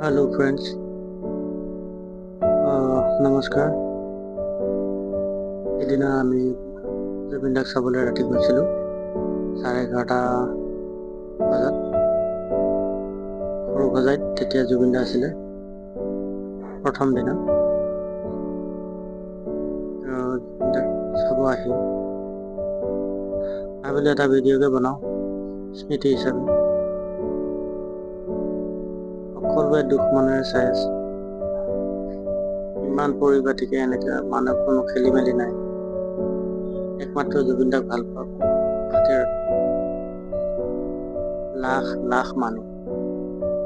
Hello friends, নমস্কাৰ। সেইদিনা আমি জুবিন দাক চাবলৈ ৰাতি গৈছিলোঁ 11:30 বজাত সৰুসজাইত। তেতিয়া জুবিন দা আছিলে প্ৰথম দিনা। জুবিন দাক চাব আহি ভাবিলোঁ এটা ভিডিঅ'কে বনাওঁ স্মৃতি হিচাপে। সকলোৱে দুখ মনেৰে চাই আছে, ইমান পৰিপাটিকে এনেকৈ মানুহ কোনো খেলি মেলি নাই। একমাত্ৰ জুবিন দাক ভাল পাওঁ খাতিৰত লাখ লাখ মানুহ,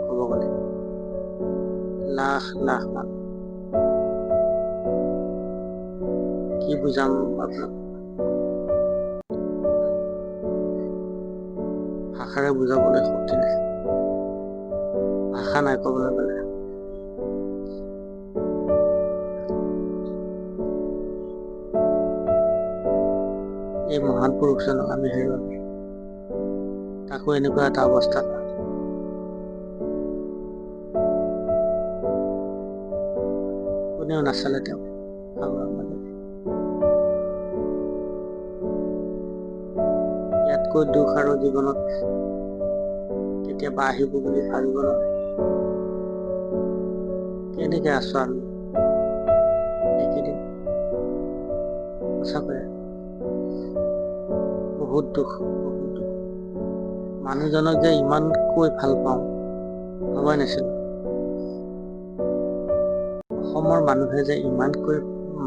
ক'ব গ'লে লাখ লাখ মানুহ। কি বুজাম আপোনাক, ভাষাৰে বুজাবলৈ শক্তি নাই, ভাষা নাই ক'বলৈ গ'লে। এই মহান পুৰুষজনক আমি হেৰুৱালো, তাকো এনেকুৱা এটা অৱস্থাত। কোনেও নাচালে তেওঁক ভাগৰ মাজত। ইয়াতকৈ দুখ আৰু জীৱনত কেতিয়াবা আহিব বুলি ভাবিব নোৱাৰে। কেনেকে আছো আমি এইকেইদিন, সঁচাকৈ বহুত দুখ, বহুত দুখ। মানুহজনক যে ইমানকৈ ভাল পাওঁ ভবাই নাছিলো। অসমৰ মানুহে যে ইমানকৈ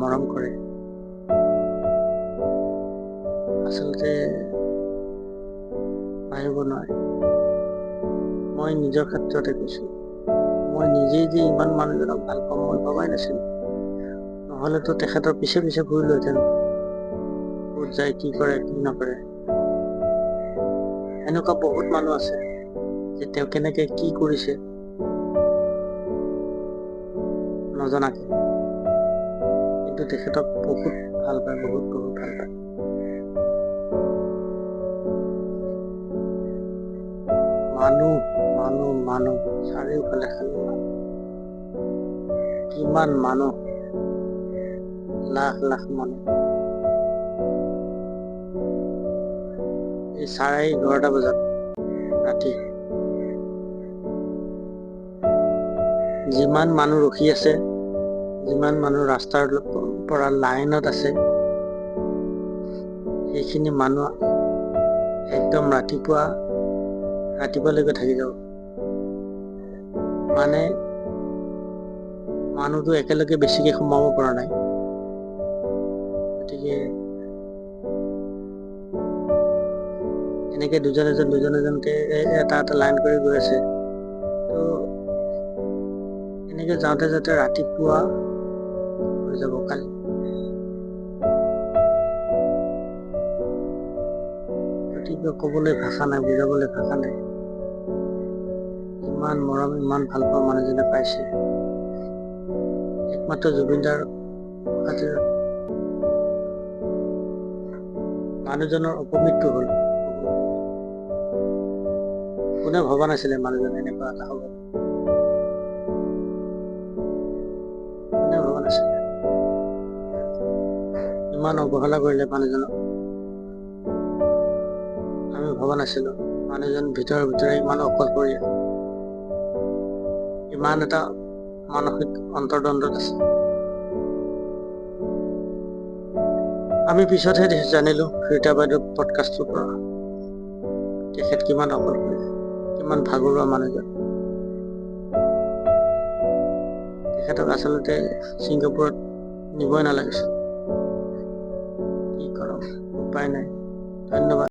মৰম কৰে আচলতে ভাবিব নোৱাৰে। মই নিজৰ ক্ষেত্ৰতে কৈছো, মই নিজেই যে ইমান মানুহজনক ভাল পাওঁ মই ভবাই নাছিলো। নহ'লেতো তেখেতৰ পিছে পিছে ঘূৰিলোহেঁতেন, ক'ত যায়, কি কৰে, কি নকৰে। এনেকুৱা বহুত মানুহ আছে যে তেওঁ কেনেকে কি কৰিছে নজনাকে, কিন্তু তেখেতক বহুত ভাল পায়, বহুত বহুত ভাল পায়। মানুহ মানুহ মানুহ চাৰিওফালে খালি মানুহ, কিমান মানুহ, লাখ লাখ মানুহ। এই 11:30 বজাত ৰাতি যিমান মানুহ ৰখি আছে, যিমান মানুহ ৰাস্তাৰ পৰা লাইনত আছে, সেইখিনি মানুহ একদম ৰাতিপুৱালৈকে থাকি যাব। মানে মানুহটো একেলগে বেছিকে সোমাব পৰা নাই। গতিকে এনেকে দুজন এজনকে এটা লাইন কৰি গৈ আছে। তো এনেকে যাওঁতে যাওঁতে ৰাতিপুৱা হৈ যাব কালি। গতিকে ক'বলৈ ভাষা নাই, বুজাবলৈ ভাষা নাই। ইমান মৰম, ইমান ভাল পোৱা মানুহজনে পাইছে একমাত্ৰ জুবিন দাৰ খাতিৰত। মানুহজনৰ অপমৃত্যু হ'ল। কোনে ভবা নাছিলে মানুহজন এনেকুৱা এটা হ'ব, কোনে ভবা নাছিলে। ইমান অৱহেলা কৰিলে মানুহজনক, আমি ভবা নাছিলো মানুহজন ভিতৰে ইমান অকলশৰীয়া, ইমান এটা মানসিক অন্তৰ্দ্বন্দ্বত আছে। আমি পিছতহে জানিলো ৰীতা বাইদেউৰ পডকাষ্টৰ পৰা তেখেত কিমান অকলশৰীয়া, কিমান ভাগৰুৱা মানুহজন। তেখেতক আচলতে ছিংগাপুৰত নিবই নালাগিছিল। কি কৰম, উপায় নাই। ধন্যবাদ।